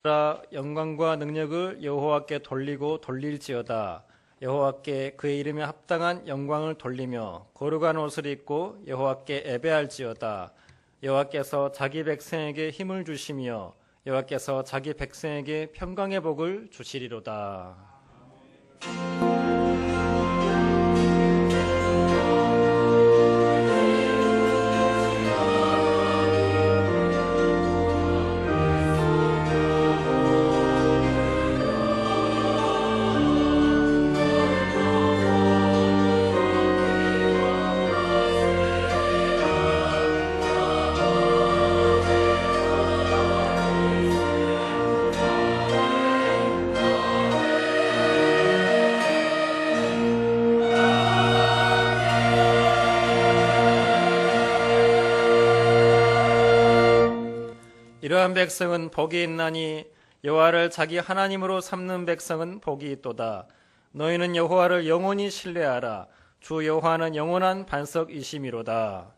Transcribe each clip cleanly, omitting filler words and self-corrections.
영광과 능력을 여호와께 돌리고 돌릴지어다. 여호와께 그의 이름에 합당한 영광을 돌리며 거룩한 옷을 입고 여호와께 예배할지어다. 여호와께서 자기 백성에게 힘을 주시며 여호와께서 자기 백성에게 평강의 복을 주시리로다. 이러한 백성은 복이 있나니 여호와를 자기 하나님으로 삼는 백성은 복이 있도다. 너희는 여호와를 영원히 신뢰하라. 주 여호와는 영원한 반석이심이로다.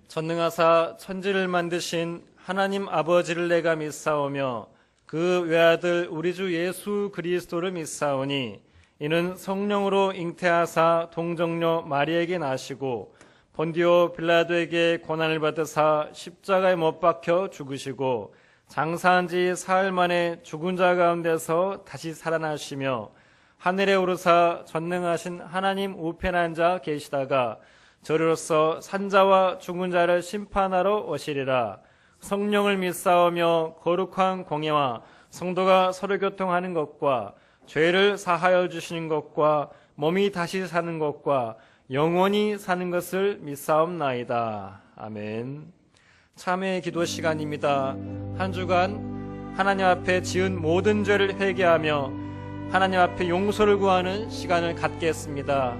전능하사 천지를 만드신 하나님 아버지를 내가 믿사오며 그 외아들 우리 주 예수 그리스도를 믿사오니 이는 성령으로 잉태하사 동정녀 마리에게 나시고 본디오 빌라도에게 고난을 받으사 십자가에 못 박혀 죽으시고 장사한 지 사흘 만에 죽은 자 가운데서 다시 살아나시며 하늘에 오르사 전능하신 하나님 우편에 앉아 계시다가 저리로서 산자와 죽은 자를 심판하러 오시리라. 성령을 믿사오며 거룩한 공예와 성도가 서로 교통하는 것과 죄를 사하여 주시는 것과 몸이 다시 사는 것과 영원히 사는 것을 믿사옵나이다. 아멘. 참회의 기도 시간입니다. 한 주간 하나님 앞에 지은 모든 죄를 회개하며 하나님 앞에 용서를 구하는 시간을 갖겠습니다.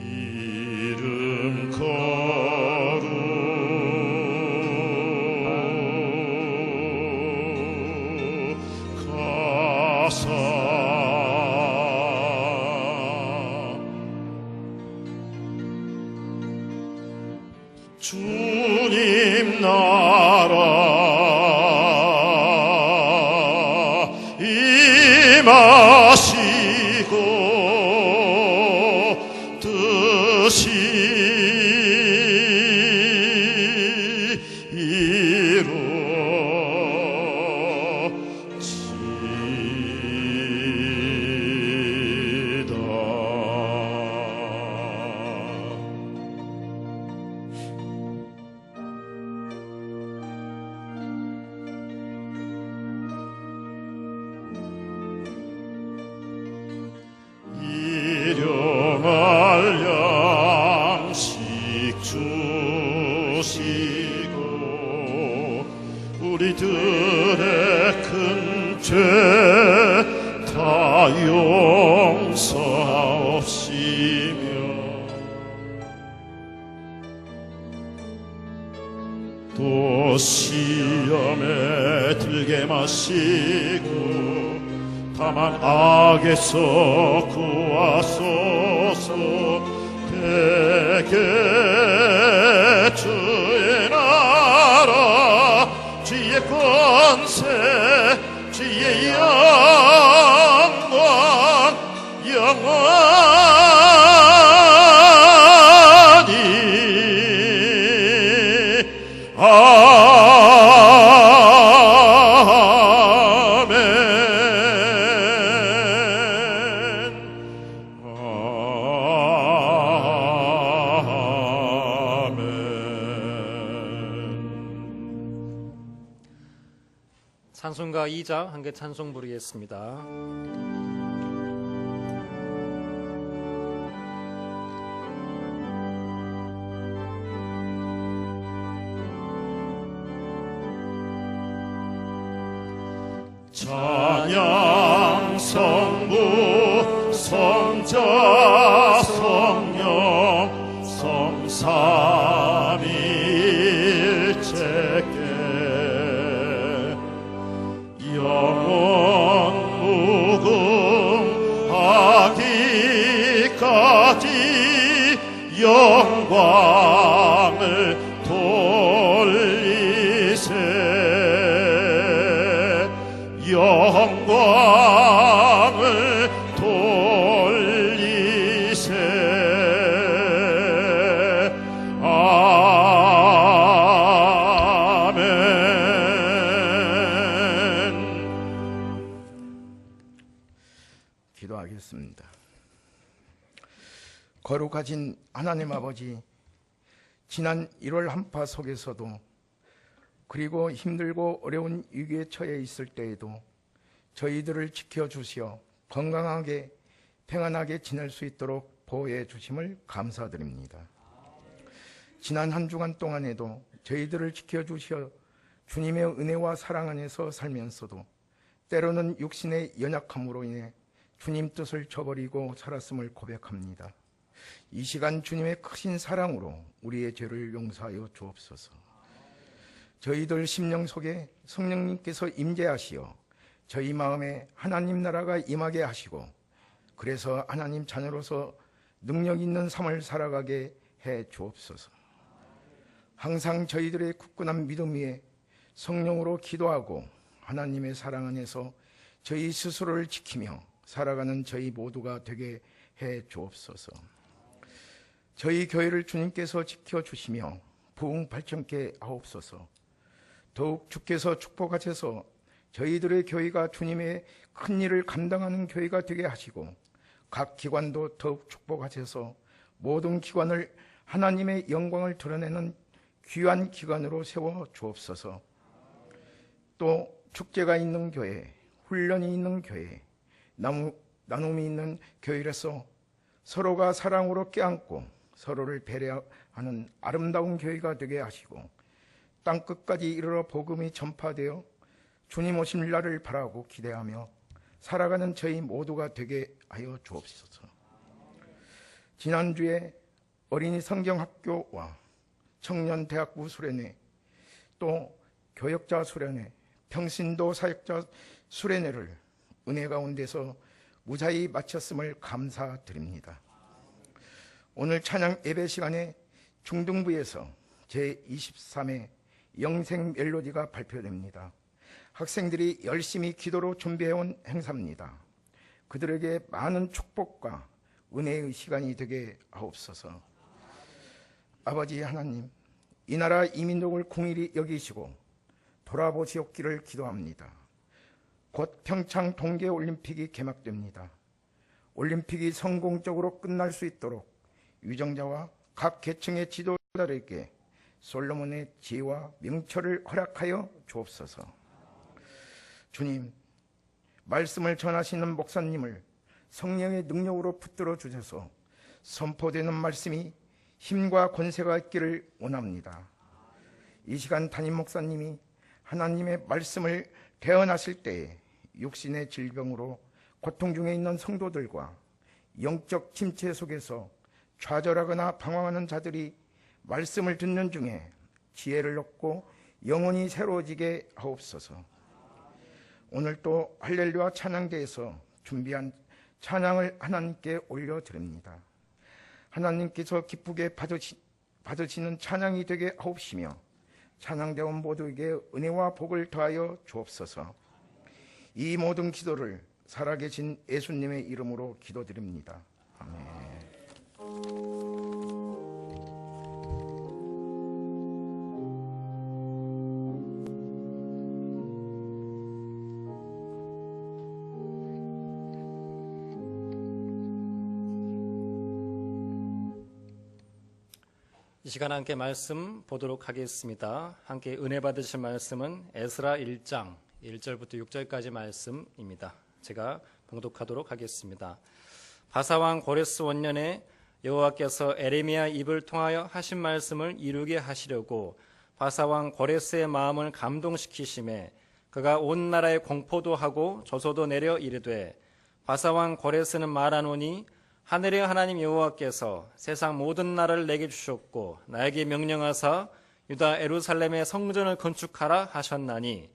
이름 거룩하사 주님 나라 마시고 뜻이 일용할 양식 주시고 우리들의 큰 죄 다 용서하옵시며 또 시험에 들게 마시고 다만 악에서 구하소서. 대개 주의 나라 주의 권세 주의 영광 영원히 찬송가 2장 함께 찬송 부르겠습니다. 찬양 성부 성자 성령 성삼일체께 영원 무궁하기까지 영광을 돌리세 영광을 돌리세 아멘. 기도하겠습니다. 거룩하신 하나님 아버지, 지난 1월 한파 속에서도 그리고 힘들고 어려운 위기에 처해 있을 때에도 저희들을 지켜주시어 건강하게 평안하게 지낼 수 있도록 보호해 주심을 감사드립니다. 지난 한 주간 동안에도 저희들을 지켜주시어 주님의 은혜와 사랑 안에서 살면서도 때로는 육신의 연약함으로 인해 주님 뜻을 저버리고 살았음을 고백합니다. 이 시간 주님의 크신 사랑으로 우리의 죄를 용서하여 주옵소서. 저희들 심령 속에 성령님께서 임재하시어 저희 마음에 하나님 나라가 임하게 하시고 그래서 하나님 자녀로서 능력 있는 삶을 살아가게 해 주옵소서. 항상 저희들의 굳건한 믿음 위에 성령으로 기도하고 하나님의 사랑 안에서 저희 스스로를 지키며 살아가는 저희 모두가 되게 해 주옵소서. 저희 교회를 주님께서 지켜주시며 부흥 발전케 하옵소서. 더욱 주께서 축복하셔서 저희들의 교회가 주님의 큰 일을 감당하는 교회가 되게 하시고 각 기관도 더욱 축복하셔서 모든 기관을 하나님의 영광을 드러내는 귀한 기관으로 세워 주옵소서. 또 축제가 있는 교회, 훈련이 있는 교회, 나눔이 있는 교회라서 서로가 사랑으로 껴안고 서로를 배려하는 아름다운 교회가 되게 하시고 땅끝까지 이르러 복음이 전파되어 주님 오실 날을 바라고 기대하며 살아가는 저희 모두가 되게 하여 주옵소서. 지난주에 어린이 성경학교와 청년대학부 수련회, 또 교역자 수련회, 평신도 사역자 수련회를 은혜 가운데서 무사히 마쳤음을 감사드립니다. 오늘 찬양 예배 시간에 중등부에서 제23회 영생 멜로디가 발표됩니다. 학생들이 열심히 기도로 준비해온 행사입니다. 그들에게 많은 축복과 은혜의 시간이 되게 하옵소서. 아버지 하나님, 이 나라 이민족을 공일히 여기시고 돌아보시옵기를 기도합니다. 곧 평창 동계올림픽이 개막됩니다. 올림픽이 성공적으로 끝날 수 있도록 위정자와 각 계층의 지도자들에게 솔로몬의 지혜와 명철을 허락하여 주옵소서. 주님, 말씀을 전하시는 목사님을 성령의 능력으로 붙들어 주셔서 선포되는 말씀이 힘과 권세가 있기를 원합니다. 이 시간 담임 목사님이 하나님의 말씀을 대언하실 때에 육신의 질병으로 고통 중에 있는 성도들과 영적 침체 속에서 좌절하거나 방황하는 자들이 말씀을 듣는 중에 지혜를 얻고 영혼이 새로워지게 하옵소서. 오늘 또 할렐루야 찬양대에서 준비한 찬양을 하나님께 올려드립니다. 하나님께서 기쁘게 받으시는 찬양이 되게 하옵시며 찬양대원 모두에게 은혜와 복을 더하여 주옵소서. 이 모든 기도를 살아계신 예수님의 이름으로 기도드립니다. 아멘. 이 시간 함께 말씀 보도록 하겠습니다. 함께 은혜 받으실 말씀은 에스라 1장 1절부터 6절까지 말씀입니다. 제가 봉독하도록 하겠습니다. 바사왕 고레스 원년에 여호와께서 에레미야 입을 통하여 하신 말씀을 이루게 하시려고 바사왕 고레스의 마음을 감동시키심에 그가 온 나라에 공포도 하고 조소도 내려 이르되 바사왕 고레스는 말하노니 하늘의 하나님 여호와께서 세상 모든 나라를 내게 주셨고 나에게 명령하사 유다 예루살렘의 성전을 건축하라 하셨나니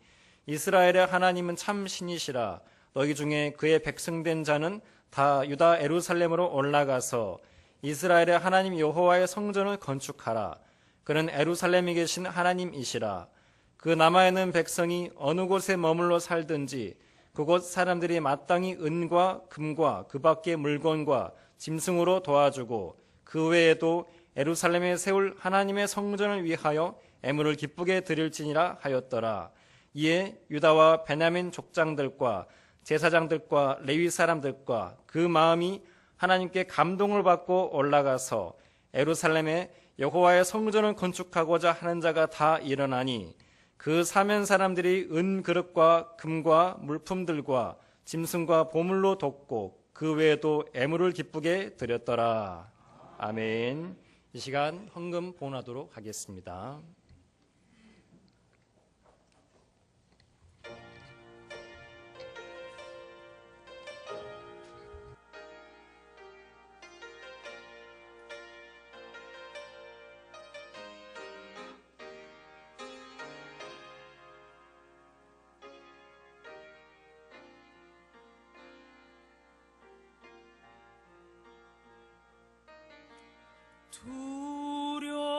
이스라엘의 하나님은 참 신이시라. 너희 중에 그의 백성된 자는 다 유다 예루살렘으로 올라가서 이스라엘의 하나님 여호와의 성전을 건축하라. 그는 예루살렘에 계신 하나님이시라. 그 남아있는 백성이 어느 곳에 머물러 살든지 그곳 사람들이 마땅히 은과 금과 그 밖의 물건과 짐승으로 도와주고 그 외에도 예루살렘에 세울 하나님의 성전을 위하여 애물을 기쁘게 드릴지니라 하였더라. 이에 유다와 베냐민 족장들과 제사장들과 레위 사람들과 그 마음이 하나님께 감동을 받고 올라가서 예루살렘에 여호와의 성전을 건축하고자 하는 자가 다 일어나니 그 사면 사람들이 은 그릇과 금과 물품들과 짐승과 보물로 돕고 그 외에도 애물을 기쁘게 드렸더라. 아멘. 이 시간 헌금 봉헌하도록 하겠습니다. 두려워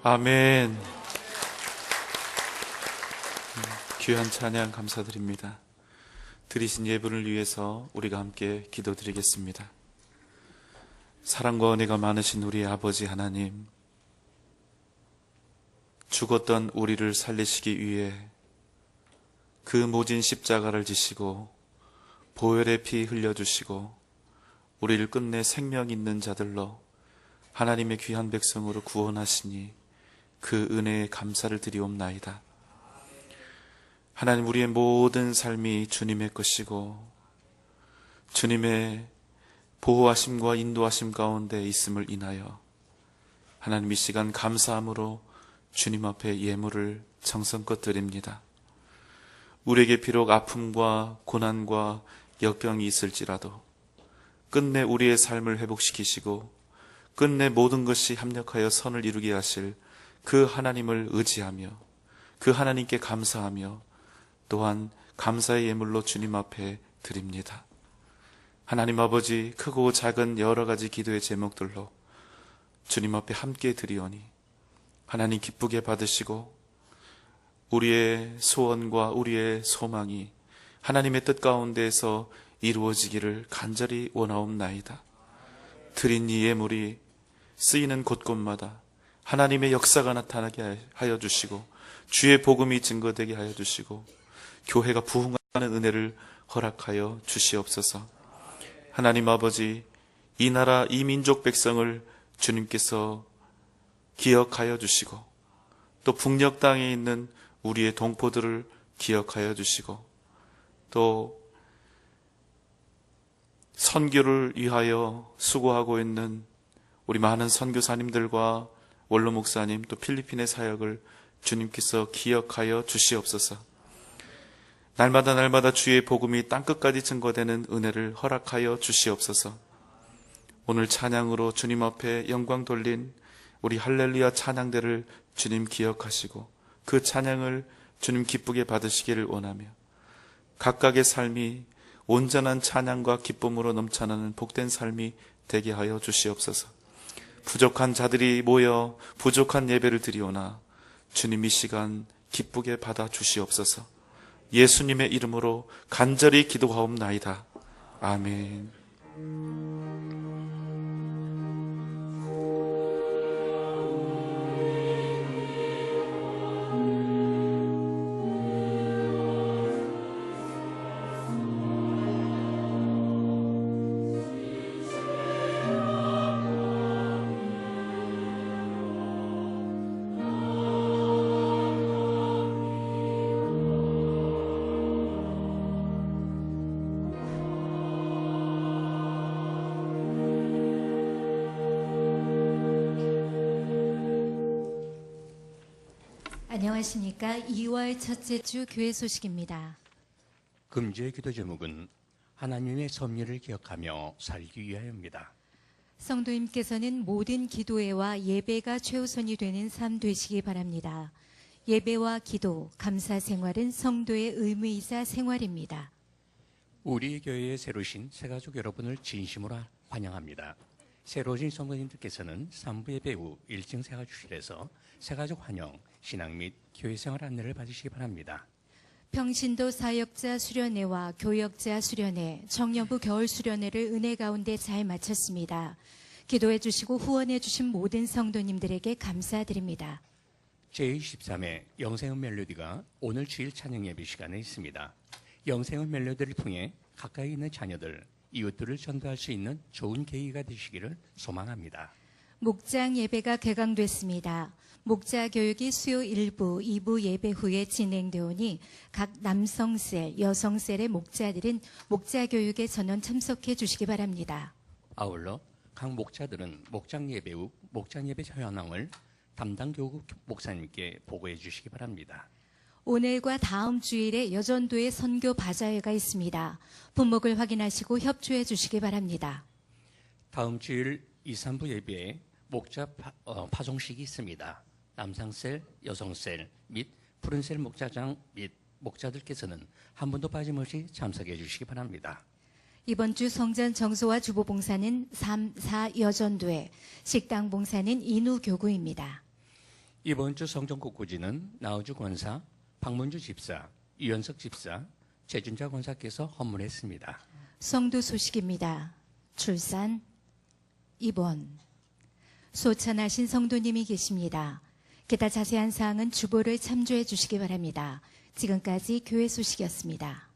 아멘. 귀한 찬양 감사드립니다. 드리신 예분을 위해서 우리가 함께 기도드리겠습니다. 사랑과 은혜가 많으신 우리 아버지 하나님, 죽었던 우리를 살리시기 위해 그 모진 십자가를 지시고 보혈의 피 흘려주시고 우리를 끝내 생명 있는 자들로 하나님의 귀한 백성으로 구원하시니 그 은혜에 감사를 드리옵나이다. 하나님, 우리의 모든 삶이 주님의 것이고 주님의 보호하심과 인도하심 가운데 있음을 인하여 하나님 이 시간 감사함으로 주님 앞에 예물을 정성껏 드립니다. 우리에게 비록 아픔과 고난과 역병이 있을지라도 끝내 우리의 삶을 회복시키시고 끝내 모든 것이 합력하여 선을 이루게 하실 그 하나님을 의지하며 그 하나님께 감사하며 또한 감사의 예물로 주님 앞에 드립니다. 하나님 아버지, 크고 작은 여러 가지 기도의 제목들로 주님 앞에 함께 드리오니 하나님 기쁘게 받으시고 우리의 소원과 우리의 소망이 하나님의 뜻 가운데에서 이루어지기를 간절히 원하옵나이다. 드린 이 예물이 쓰이는 곳곳마다 하나님의 역사가 나타나게 하여 주시고 주의 복음이 증거되게 하여 주시고 교회가 부흥하는 은혜를 허락하여 주시옵소서. 하나님 아버지, 이 나라 이 민족 백성을 주님께서 기억하여 주시고 또 북녘 땅에 있는 우리의 동포들을 기억하여 주시고 또 선교를 위하여 수고하고 있는 우리 많은 선교사님들과 원로 목사님 또 필리핀의 사역을 주님께서 기억하여 주시옵소서. 날마다 주의 복음이 땅끝까지 증거되는 은혜를 허락하여 주시옵소서. 오늘 찬양으로 주님 앞에 영광 돌린 우리 할렐루야 찬양대를 주님 기억하시고 그 찬양을 주님 기쁘게 받으시기를 원하며 각각의 삶이 온전한 찬양과 기쁨으로 넘쳐나는 복된 삶이 되게 하여 주시옵소서. 부족한 자들이 모여 부족한 예배를 드리오나 주님 이 시간 기쁘게 받아 주시옵소서. 예수님의 이름으로 간절히 기도하옵나이다. 아멘. 안녕하십니까. 2월 첫째 주 교회 소식입니다. 금주의 기도 제목은 하나님의 섭리를 기억하며 살기 위하여입니다. 성도님께서는 모든 기도회와 예배가 최우선이 되는 삶 되시기 바랍니다. 예배와 기도, 감사 생활은 성도의 의무이자 생활입니다. 우리 교회에 새로 오신 새가족 여러분을 진심으로 환영합니다. 새로 오신 성도님들께서는 3부 예배 후 1층 새가족실에서 새가족 환영, 신앙 및 교회생활 안내를 받으시기 바랍니다. 평신도 사역자 수련회와 교역자 수련회, 청년부 겨울 수련회를 은혜 가운데 잘 마쳤습니다. 기도해 주시고 후원해 주신 모든 성도님들에게 감사드립니다. 제23회 영생은 멜로디가 오늘 주일 찬양 예배 시간에 있습니다. 영생은 멜로디를 통해 가까이 있는 자녀들, 이웃들을 전도할 수 있는 좋은 계기가 되시기를 소망합니다. 목장 예배가 개강됐습니다. 목자 교육이 수요 1부, 2부 예배 후에 진행되오니 각 남성셀, 여성셀의 목자들은 목자 교육에 전원 참석해 주시기 바랍니다. 아울러 각 목자들은 목장 예배 후 목장 예배 현황을 담당 교구 목사님께 보고해 주시기 바랍니다. 오늘과 다음 주일에 여전도에 선교 바자회가 있습니다. 분목을 확인하시고 협조해 주시기 바랍니다. 다음 주일 2, 3부 예배에 목자 파송식이 있습니다. 남상셀, 여성셀 및 푸른셀 목자장 및 목자들께서는 한 분도 빠짐없이 참석해 주시기 바랍니다. 이번 주 성전 청소와 주보 봉사는 3, 4 여전도회, 식당 봉사는 인우 교구입니다. 이번 주 성전 국구지는 나우주 권사, 박문주 집사, 유현석 집사, 최준자 권사께서 헌문했습니다. 성도 소식입니다. 출산, 입원, 소천하신 성도님이 계십니다. 기타 자세한 사항은 주보를 참조해 주시기 바랍니다. 지금까지 교회 소식이었습니다.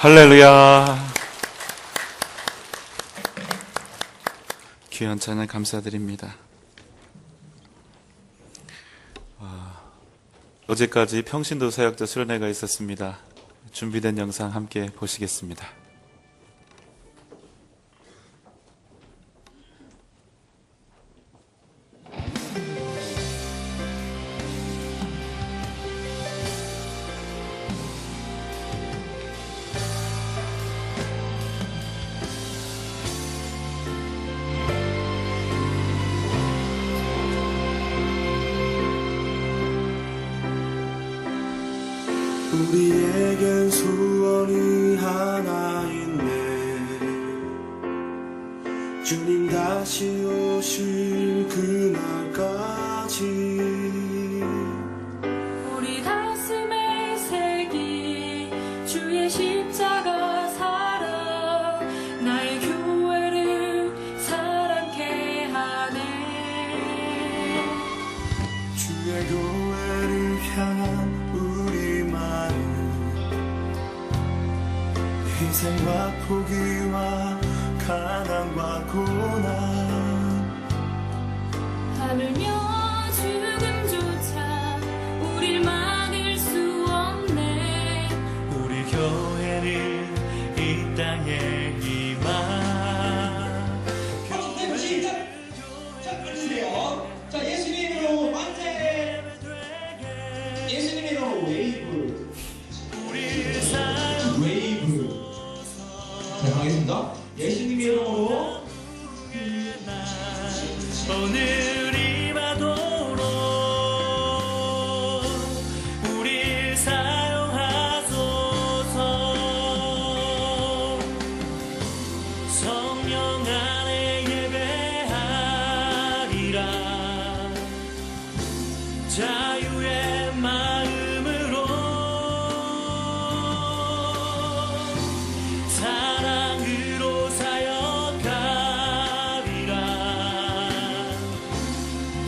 할렐루야. 귀한 찬양 감사드립니다. 어제까지 평신도 사역자 수련회가 있었습니다. 준비된 영상 함께 보시겠습니다. 우리에겐 소원이 하나 있네. 주님 다시 오실 그날까지 우리 가슴에 새긴 주의 십자가 사랑 나의 교회를 사랑케 하네. 주의 교회를 향한 우리 마음 희생과 포기와 가난과 고난 하물며 죽음조차 우릴 막을 수 없네. 우리 교회는 이 땅의 희망. 자, 앉으세요. 자, 예수님 이름으로 만세. 예수님 이름으로 웨이브. 웨이브. 자, 가겠습니다. 예수님 이름으로. 오늘이 마도록 우릴 사용하소서. 성령 안에 예배하리라. 자유의 마음으로 사랑으로 사역하리라.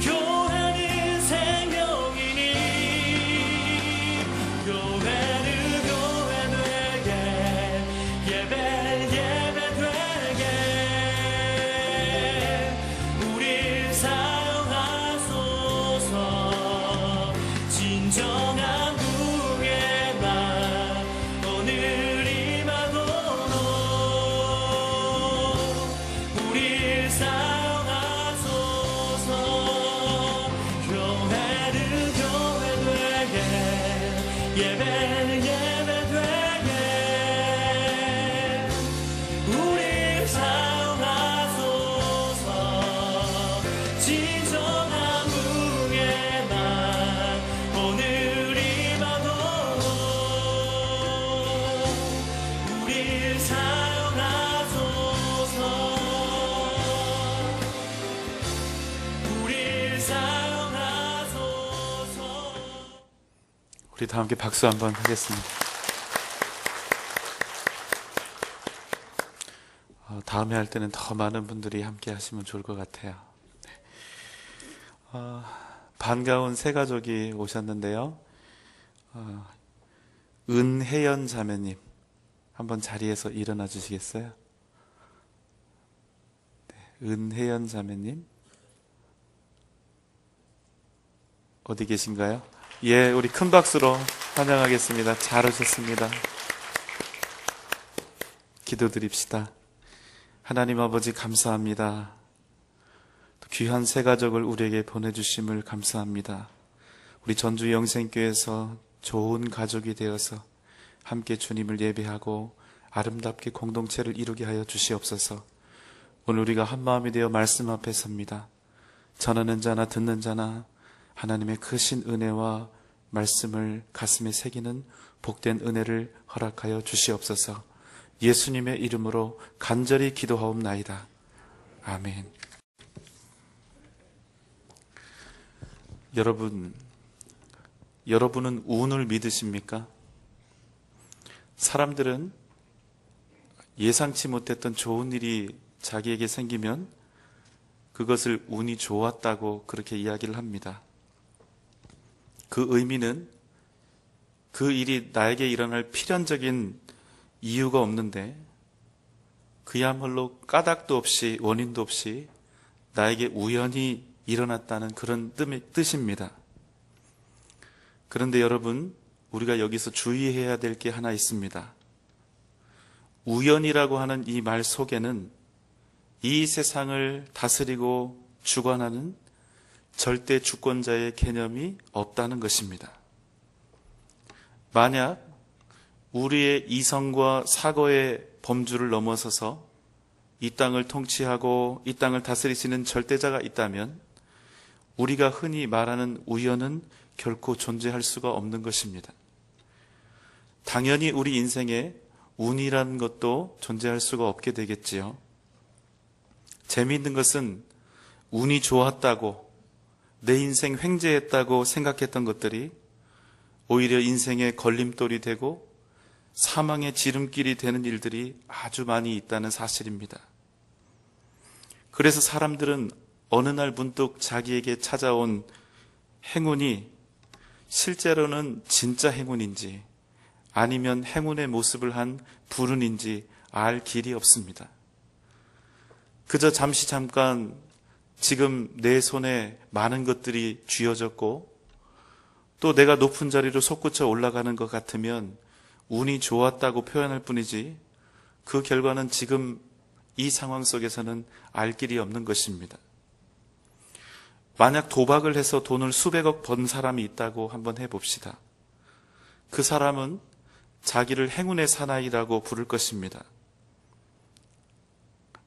교회는 생명이니 교회는 교회 되게 예배 되게 우릴 사용하소서. 진정한 부흥의 날 오늘이 마도록 우릴 사용하소서. 교회는 교회 되게 예배 되게 우릴 사용하소서. 진정한 부흥의 날 오늘이 마도록 우릴 사용하소서. 우릴 사용하소서. 우리 다 함께 박수 한번 하겠습니다. 다음에 할 때는 더 많은 분들이 함께 하시면 좋을 것 같아요. 반가운 새 가족이 오셨는데요. 은혜연 자매님, 한번 자리에서 일어나 주시겠어요? 네, 은혜연 자매님 어디 계신가요? 예, 우리 큰 박수로 환영하겠습니다. 잘 오셨습니다. 기도드립시다. 하나님 아버지 감사합니다. 또 귀한 새 가족을 우리에게 보내주심을 감사합니다. 우리 전주 영생교회에서 좋은 가족이 되어서 함께 주님을 예배하고 아름답게 공동체를 이루게 하여 주시옵소서. 오늘 우리가 한마음이 되어 말씀 앞에 섭니다. 전하는 자나 듣는 자나 하나님의 크신 은혜와 말씀을 가슴에 새기는 복된 은혜를 허락하여 주시옵소서. 예수님의 이름으로 간절히 기도하옵나이다. 아멘. 여러분은 운을 믿으십니까? 사람들은 예상치 못했던 좋은 일이 자기에게 생기면 그것을 운이 좋았다고 그렇게 이야기를 합니다. 그 의미는 그 일이 나에게 일어날 필연적인 이유가 없는데 그야말로 까닭도 없이 원인도 없이 나에게 우연히 일어났다는 그런 뜻입니다. 그런데 여러분, 우리가 여기서 주의해야 될 게 하나 있습니다. 우연이라고 하는 이 말 속에는 이 세상을 다스리고 주관하는 절대 주권자의 개념이 없다는 것입니다. 만약 우리의 이성과 사고의 범주를 넘어서서 이 땅을 통치하고 이 땅을 다스리시는 절대자가 있다면 우리가 흔히 말하는 우연은 결코 존재할 수가 없는 것입니다. 당연히 우리 인생에 운이라는 것도 존재할 수가 없게 되겠지요. 재미있는 것은 운이 좋았다고, 내 인생 횡재했다고 생각했던 것들이 오히려 인생의 걸림돌이 되고 사망의 지름길이 되는 일들이 아주 많이 있다는 사실입니다. 그래서 사람들은 어느 날 문득 자기에게 찾아온 행운이 실제로는 진짜 행운인지 아니면 행운의 모습을 한 불운인지 알 길이 없습니다. 그저 잠깐 지금 내 손에 많은 것들이 쥐어졌고 또 내가 높은 자리로 솟구쳐 올라가는 것 같으면 운이 좋았다고 표현할 뿐이지 그 결과는 지금 이 상황 속에서는 알 길이 없는 것입니다. 만약 도박을 해서 돈을 수백억 번 사람이 있다고 한번 해봅시다. 그 사람은 자기를 행운의 사나이라고 부를 것입니다.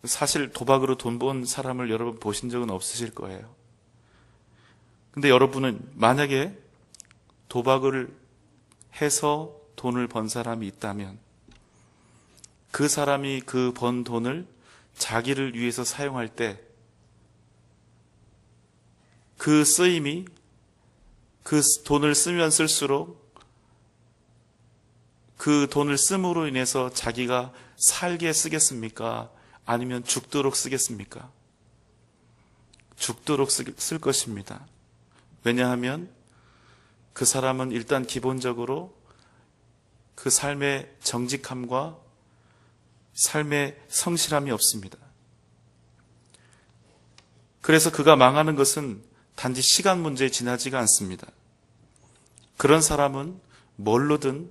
사실 도박으로 돈 번 사람을 여러분 보신 적은 없으실 거예요. 근데 여러분은 만약에 도박을 해서 돈을 번 사람이 있다면 그 사람이 그 번 돈을 자기를 위해서 사용할 때 그 쓰임이 그 돈을 쓰면 쓸수록 그 돈을 씀으로 인해서 자기가 살게 쓰겠습니까? 아니면 죽도록 쓰겠습니까? 죽도록 쓸 것입니다. 왜냐하면 그 사람은 일단 기본적으로 그 삶의 정직함과 삶의 성실함이 없습니다. 그래서 그가 망하는 것은 단지 시간 문제에 지나지가 않습니다. 그런 사람은 뭘로든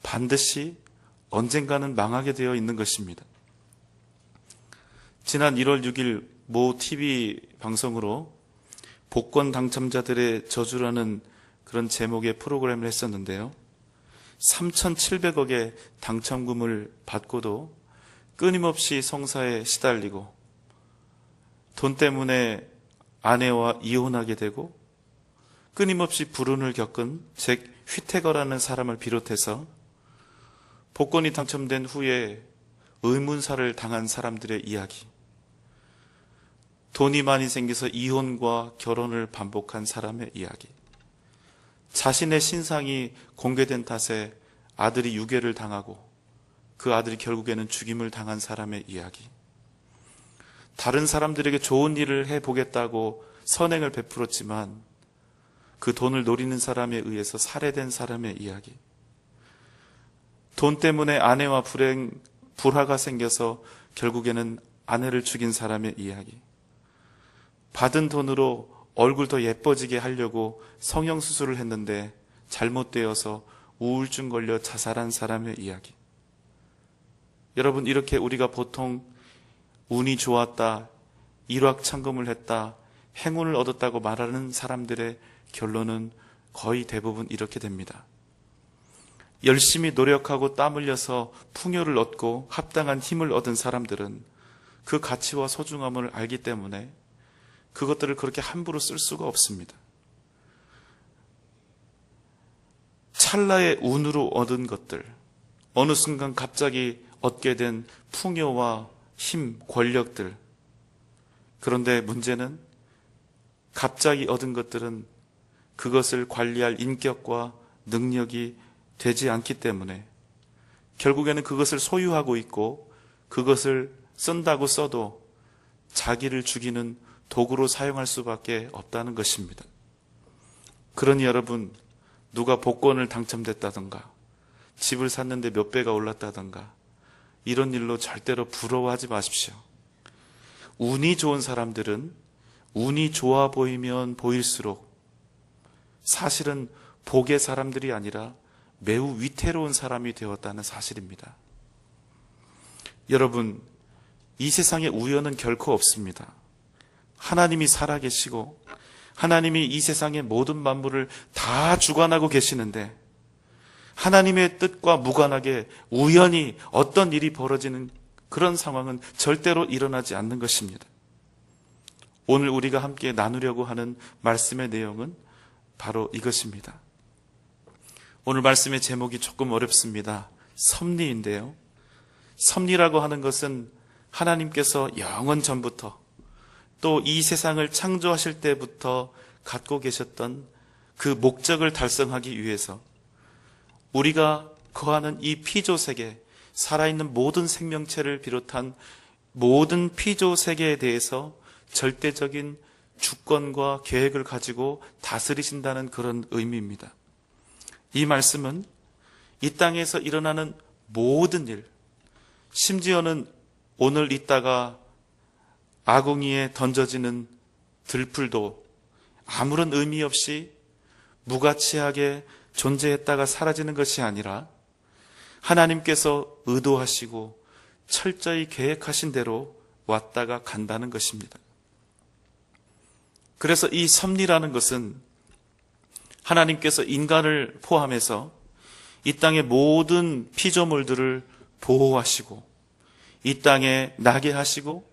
반드시 언젠가는 망하게 되어 있는 것입니다. 지난 1월 6일 모 TV 방송으로 복권 당첨자들의 저주라는 그런 제목의 프로그램을 했었는데요. 3,700억의 당첨금을 받고도 끊임없이 성사에 시달리고 돈 때문에 아내와 이혼하게 되고 끊임없이 불운을 겪은 잭 휘태거라는 사람을 비롯해서 복권이 당첨된 후에 의문사를 당한 사람들의 이야기, 돈이 많이 생겨서 이혼과 결혼을 반복한 사람의 이야기, 자신의 신상이 공개된 탓에 아들이 유괴를 당하고 그 아들이 결국에는 죽임을 당한 사람의 이야기, 다른 사람들에게 좋은 일을 해보겠다고 선행을 베풀었지만 그 돈을 노리는 사람에 의해서 살해된 사람의 이야기, 돈 때문에 아내와 불화가 생겨서 결국에는 아내를 죽인 사람의 이야기, 받은 돈으로 얼굴 더 예뻐지게 하려고 성형수술을 했는데 잘못되어서 우울증 걸려 자살한 사람의 이야기. 여러분, 이렇게 우리가 보통 운이 좋았다, 일확천금을 했다, 행운을 얻었다고 말하는 사람들의 결론은 거의 대부분 이렇게 됩니다. 열심히 노력하고 땀 흘려서 풍요를 얻고 합당한 힘을 얻은 사람들은 그 가치와 소중함을 알기 때문에 그것들을 그렇게 함부로 쓸 수가 없습니다. 찰나의 운으로 얻은 것들, 어느 순간 갑자기 얻게 된 풍요와 힘, 권력들. 그런데 문제는 갑자기 얻은 것들은 그것을 관리할 인격과 능력이 되지 않기 때문에 결국에는 그것을 소유하고 있고 그것을 쓴다고 써도 자기를 죽이는 도구로 사용할 수밖에 없다는 것입니다. 그러니 여러분, 누가 복권을 당첨됐다던가 집을 샀는데 몇 배가 올랐다던가 이런 일로 절대로 부러워하지 마십시오. 운이 좋은 사람들은 운이 좋아 보이면 보일수록 사실은 복의 사람들이 아니라 매우 위태로운 사람이 되었다는 사실입니다. 여러분, 이 세상에 우연은 결코 없습니다. 하나님이 살아계시고 하나님이 이 세상의 모든 만물을 다 주관하고 계시는데 하나님의 뜻과 무관하게 우연히 어떤 일이 벌어지는 그런 상황은 절대로 일어나지 않는 것입니다. 오늘 우리가 함께 나누려고 하는 말씀의 내용은 바로 이것입니다. 오늘 말씀의 제목이 조금 어렵습니다. 섭리인데요. 섭리라고 하는 것은 하나님께서 영원 전부터 또 이 세상을 창조하실 때부터 갖고 계셨던 그 목적을 달성하기 위해서 우리가 거하는 이 피조세계, 살아있는 모든 생명체를 비롯한 모든 피조세계에 대해서 절대적인 주권과 계획을 가지고 다스리신다는 그런 의미입니다. 이 말씀은 이 땅에서 일어나는 모든 일, 심지어는 오늘 있다가 아궁이에 던져지는 들풀도 아무런 의미 없이 무가치하게 존재했다가 사라지는 것이 아니라 하나님께서 의도하시고 철저히 계획하신 대로 왔다가 간다는 것입니다. 그래서 이 섭리라는 것은 하나님께서 인간을 포함해서 이 땅의 모든 피조물들을 보호하시고 이 땅에 나게 하시고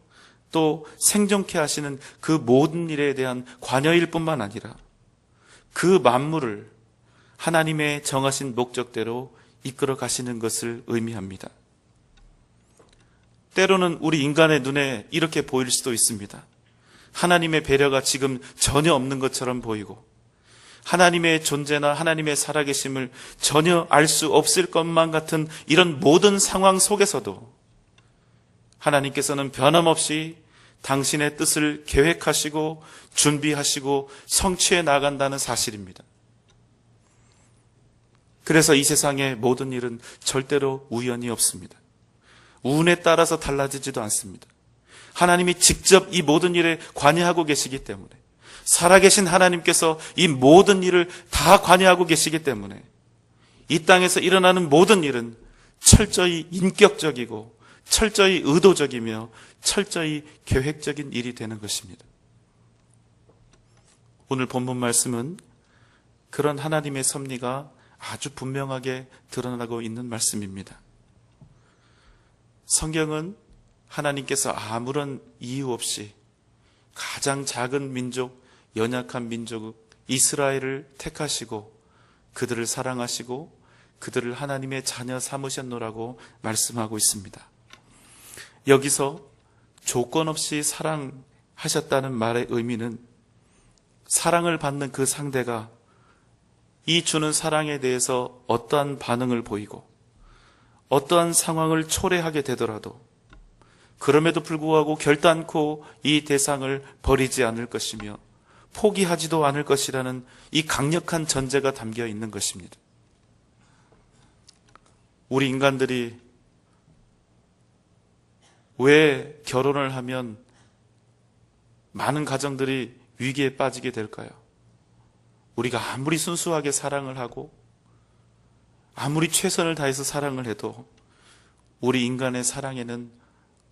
또 생존케 하시는 그 모든 일에 대한 관여일 뿐만 아니라 그 만물을 하나님의 정하신 목적대로 이끌어 가시는 것을 의미합니다. 때로는 우리 인간의 눈에 이렇게 보일 수도 있습니다. 하나님의 배려가 지금 전혀 없는 것처럼 보이고 하나님의 존재나 하나님의 살아계심을 전혀 알 수 없을 것만 같은 이런 모든 상황 속에서도 하나님께서는 변함없이 당신의 뜻을 계획하시고 준비하시고 성취해 나간다는 사실입니다. 그래서 이 세상의 모든 일은 절대로 우연이 없습니다. 운에 따라서 달라지지도 않습니다. 하나님이 직접 이 모든 일에 관여하고 계시기 때문에, 살아계신 하나님께서 이 모든 일을 다 관여하고 계시기 때문에 이 땅에서 일어나는 모든 일은 철저히 인격적이고 철저히 의도적이며 철저히 계획적인 일이 되는 것입니다. 오늘 본문 말씀은 그런 하나님의 섭리가 아주 분명하게 드러나고 있는 말씀입니다. 성경은 하나님께서 아무런 이유 없이 가장 작은 민족, 연약한 민족 이스라엘을 택하시고 그들을 사랑하시고 그들을 하나님의 자녀 삼으셨노라고 말씀하고 있습니다. 여기서 조건 없이 사랑하셨다는 말의 의미는 사랑을 받는 그 상대가 이 주는 사랑에 대해서 어떠한 반응을 보이고 어떠한 상황을 초래하게 되더라도 그럼에도 불구하고 결단코 이 대상을 버리지 않을 것이며 포기하지도 않을 것이라는 이 강력한 전제가 담겨 있는 것입니다. 우리 인간들이 왜 결혼을 하면 많은 가정들이 위기에 빠지게 될까요? 우리가 아무리 순수하게 사랑을 하고 아무리 최선을 다해서 사랑을 해도 우리 인간의 사랑에는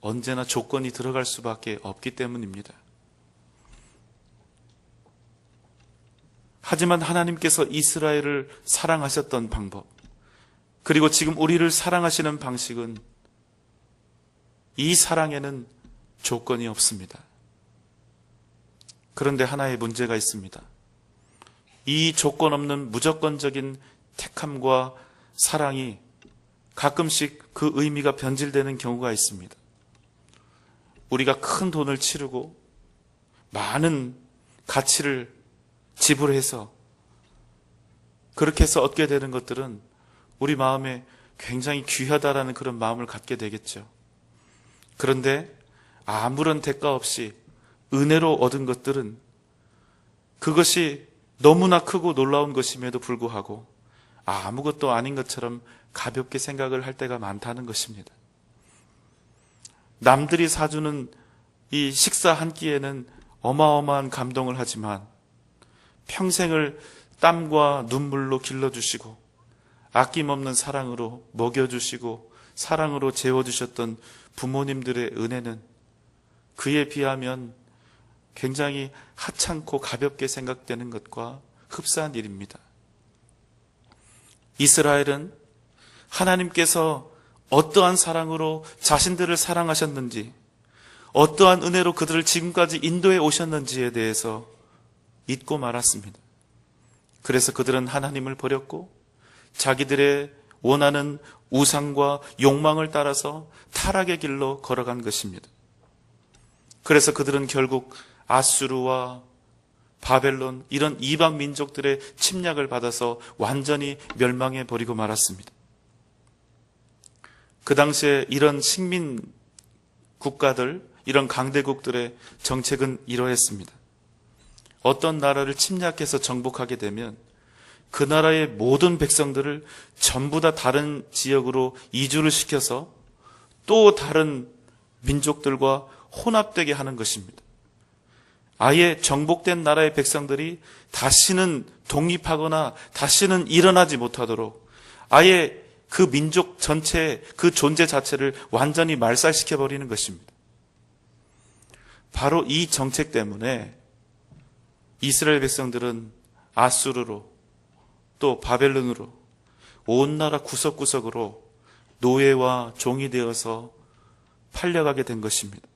언제나 조건이 들어갈 수밖에 없기 때문입니다. 하지만 하나님께서 이스라엘을 사랑하셨던 방법, 그리고 지금 우리를 사랑하시는 방식은 이 사랑에는 조건이 없습니다. 그런데 하나의 문제가 있습니다. 이 조건 없는 무조건적인 택함과 사랑이 가끔씩 그 의미가 변질되는 경우가 있습니다. 우리가 큰 돈을 치르고 많은 가치를 지불해서 그렇게 해서 얻게 되는 것들은 우리 마음에 굉장히 귀하다라는 그런 마음을 갖게 되겠죠. 그런데 아무런 대가 없이 은혜로 얻은 것들은 그것이 너무나 크고 놀라운 것임에도 불구하고 아무것도 아닌 것처럼 가볍게 생각을 할 때가 많다는 것입니다. 남들이 사주는 이 식사 한 끼에는 어마어마한 감동을 하지만 평생을 땀과 눈물로 길러주시고 아낌없는 사랑으로 먹여주시고 사랑으로 재워주셨던 부모님들의 은혜는 그에 비하면 굉장히 하찮고 가볍게 생각되는 것과 흡사한 일입니다. 이스라엘은 하나님께서 어떠한 사랑으로 자신들을 사랑하셨는지, 어떠한 은혜로 그들을 지금까지 인도해 오셨는지에 대해서 잊고 말았습니다. 그래서 그들은 하나님을 버렸고 자기들의 원하는 우상과 욕망을 따라서 타락의 길로 걸어간 것입니다. 그래서 그들은 결국 아수르와 바벨론 이런 이방 민족들의 침략을 받아서 완전히 멸망해 버리고 말았습니다. 그 당시에 이런 식민 국가들, 이런 강대국들의 정책은 이러했습니다. 어떤 나라를 침략해서 정복하게 되면 그 나라의 모든 백성들을 전부 다 다른 지역으로 이주를 시켜서 또 다른 민족들과 혼합되게 하는 것입니다. 아예 정복된 나라의 백성들이 다시는 독립하거나 다시는 일어나지 못하도록 아예 그 민족 전체의 그 존재 자체를 완전히 말살시켜버리는 것입니다. 바로 이 정책 때문에 이스라엘 백성들은 아수르로 또 바벨론으로 온 나라 구석구석으로 노예와 종이 되어서 팔려가게 된 것입니다.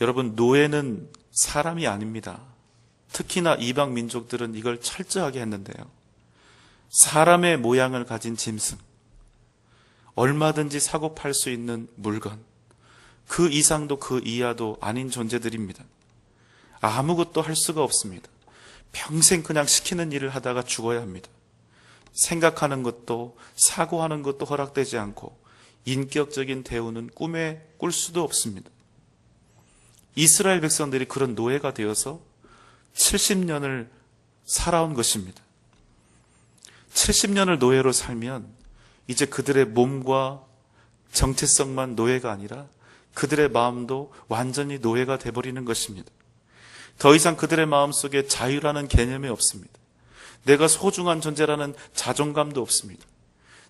여러분, 노예는 사람이 아닙니다. 특히나 이방 민족들은 이걸 철저하게 했는데요. 사람의 모양을 가진 짐승, 얼마든지 사고 팔 수 있는 물건, 그 이상도 그 이하도 아닌 존재들입니다. 아무것도 할 수가 없습니다. 평생 그냥 시키는 일을 하다가 죽어야 합니다. 생각하는 것도 사고하는 것도 허락되지 않고 인격적인 대우는 꿈에 꿀 수도 없습니다. 이스라엘 백성들이 그런 노예가 되어서 70년을 살아온 것입니다. 70년을 노예로 살면 이제 그들의 몸과 정체성만 노예가 아니라 그들의 마음도 완전히 노예가 돼버리는 것입니다. 더 이상 그들의 마음속에 자유라는 개념이 없습니다. 내가 소중한 존재라는 자존감도 없습니다.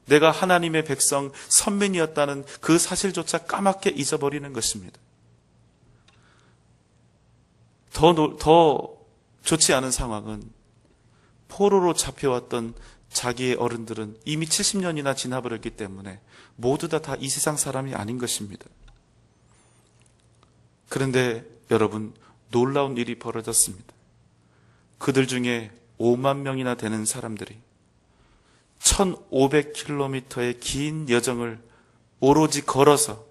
내가 하나님의 백성, 선민이었다는 그 사실조차 까맣게 잊어버리는 것입니다. 더 좋지 않은 상황은 포로로 잡혀왔던 자기의 어른들은 이미 70년이나 지나버렸기 때문에 모두 다 이 세상 사람이 아닌 것입니다. 그런데 여러분, 놀라운 일이 벌어졌습니다. 그들 중에 5만 명이나 되는 사람들이 1500km의 긴 여정을 오로지 걸어서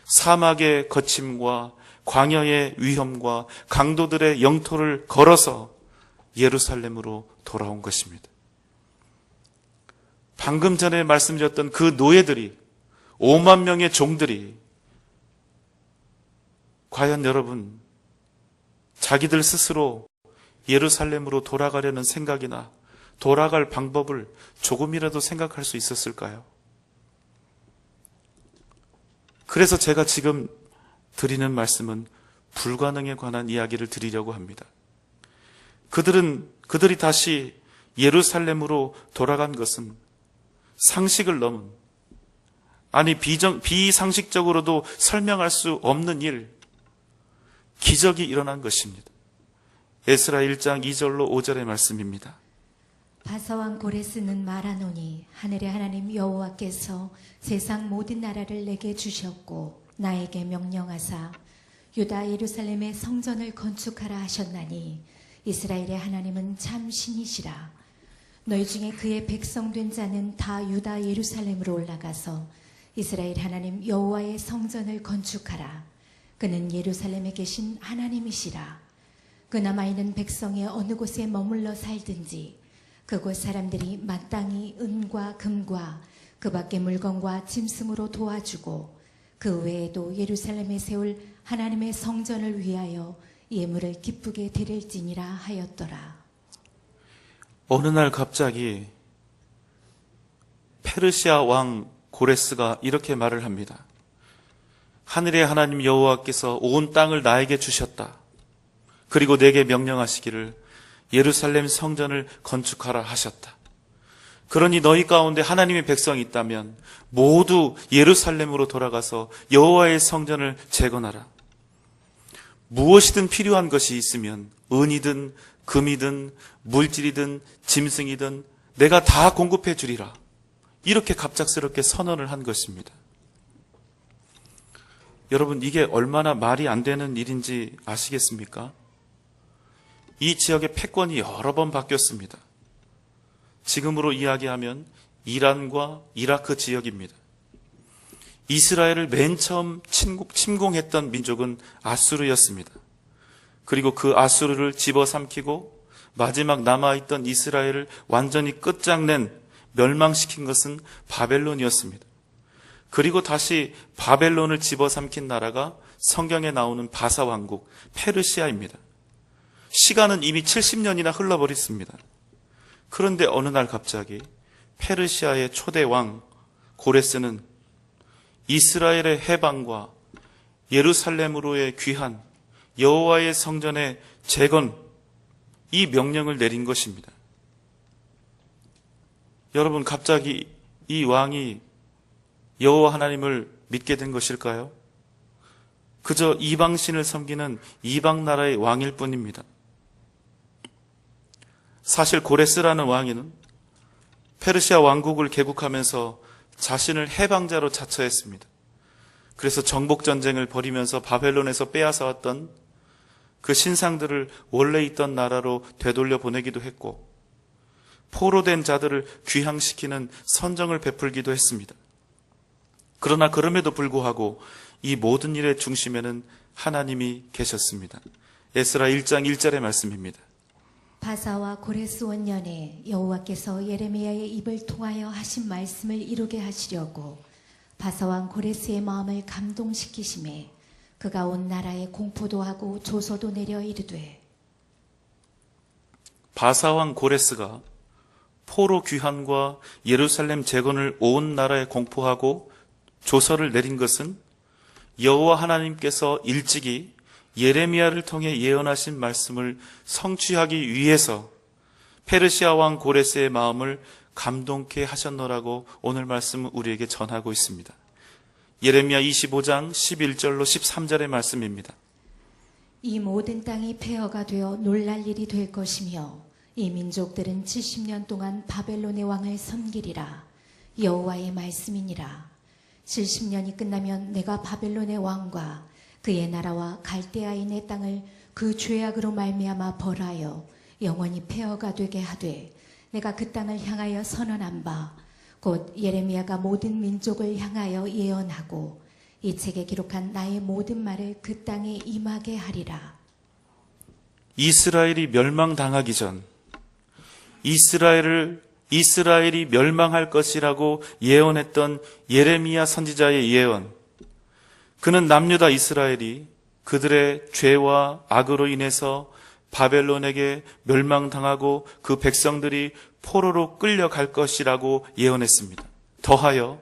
사막의 거침과 광야의 위험과 강도들의 영토를 걸어서 예루살렘으로 돌아온 것입니다. 방금 전에 말씀드렸던 그 노예들이, 5만 명의 종들이 과연 여러분, 자기들 스스로 예루살렘으로 돌아가려는 생각이나 돌아갈 방법을 조금이라도 생각할 수 있었을까요? 그래서 제가 지금 드리는 말씀은 불가능에 관한 이야기를 드리려고 합니다. 그들이 다시 예루살렘으로 돌아간 것은 상식을 넘은, 아니 비상식적으로도 설명할 수 없는 일, 기적이 일어난 것입니다. 에스라 1장 2절로 5절의 말씀입니다. 바사왕 고레스는 말하노니 하늘의 하나님 여호와께서 세상 모든 나라를 내게 주셨고 나에게 명령하사 유다 예루살렘의 성전을 건축하라 하셨나니 이스라엘의 하나님은 참 신이시라. 너희 중에 그의 백성된 자는 다 유다 예루살렘으로 올라가서 이스라엘 하나님 여호와의 성전을 건축하라. 그는 예루살렘에 계신 하나님이시라. 그 남아있는 백성의 어느 곳에 머물러 살든지 그곳 사람들이 마땅히 은과 금과 그 밖의 물건과 짐승으로 도와주고 그 외에도 예루살렘에 세울 하나님의 성전을 위하여 예물을 기쁘게 드릴지니라 하였더라. 어느 날 갑자기 페르시아 왕 고레스가 이렇게 말을 합니다. 하늘의 하나님 여호와께서 온 땅을 나에게 주셨다. 그리고 내게 명령하시기를 예루살렘 성전을 건축하라 하셨다. 그러니 너희 가운데 하나님의 백성이 있다면 모두 예루살렘으로 돌아가서 여호와의 성전을 재건하라. 무엇이든 필요한 것이 있으면 은이든 금이든 물질이든 짐승이든 내가 다 공급해 주리라. 이렇게 갑작스럽게 선언을 한 것입니다. 여러분, 이게 얼마나 말이 안 되는 일인지 아시겠습니까? 이 지역의 패권이 여러 번 바뀌었습니다. 지금으로 이야기하면 이란과 이라크 지역입니다. 이스라엘을 맨 처음 침공했던 민족은 아수르였습니다. 그리고 그 아수르를 집어삼키고 마지막 남아있던 이스라엘을 완전히 끝장낸 멸망시킨 것은 바벨론이었습니다. 그리고 다시 바벨론을 집어삼킨 나라가 성경에 나오는 바사 왕국 페르시아입니다. 시간은 이미 70년이나 흘러버렸습니다. 그런데 어느 날 갑자기 페르시아의 초대 왕 고레스는 이스라엘의 해방과 예루살렘으로의 귀환, 여호와의 성전의 재건, 이 명령을 내린 것입니다. 여러분, 갑자기 이 왕이 여호와 하나님을 믿게 된 것일까요? 그저 이방신을 섬기는 이방 나라의 왕일 뿐입니다. 사실 고레스라는 왕은 페르시아 왕국을 개국하면서 자신을 해방자로 자처했습니다. 그래서 정복전쟁을 벌이면서 바벨론에서 빼앗아왔던 그 신상들을 원래 있던 나라로 되돌려 보내기도 했고, 포로된 자들을 귀향시키는 선정을 베풀기도 했습니다. 그러나 그럼에도 불구하고 이 모든 일의 중심에는 하나님이 계셨습니다. 에스라 1장 1절의 말씀입니다. 바사와 고레스 원년에 여호와께서 예레미야의 입을 통하여 하신 말씀을 이루게 하시려고 바사왕 고레스의 마음을 감동시키심에 그가 온 나라에 공포도 하고 조서도 내려 이르되, 바사왕 고레스가 포로 귀환과 예루살렘 재건을 온 나라에 공포하고 조서를 내린 것은 여호와 하나님께서 일찍이 예레미야를 통해 예언하신 말씀을 성취하기 위해서 페르시아 왕 고레스의 마음을 감동케 하셨노라고 오늘 말씀은 우리에게 전하고 있습니다. 예레미야 25장 11절로 13절의 말씀입니다. 이 모든 땅이 폐허가 되어 놀랄 일이 될 것이며 이 민족들은 70년 동안 바벨론의 왕을 섬기리라. 여호와의 말씀이니라. 70년이 끝나면 내가 바벨론의 왕과 그의 나라와 갈대아인의 땅을 그 죄악으로 말미암아 벌하여 영원히 폐허가 되게 하되, 내가 그 땅을 향하여 선언한 바 곧 예레미야가 모든 민족을 향하여 예언하고 이 책에 기록한 나의 모든 말을 그 땅에 임하게 하리라. 이스라엘이 멸망당하기 전 이스라엘이 멸망할 것이라고 예언했던 예레미야 선지자의 예언, 그는 남유다 이스라엘이 그들의 죄와 악으로 인해서 바벨론에게 멸망당하고 그 백성들이 포로로 끌려갈 것이라고 예언했습니다. 더하여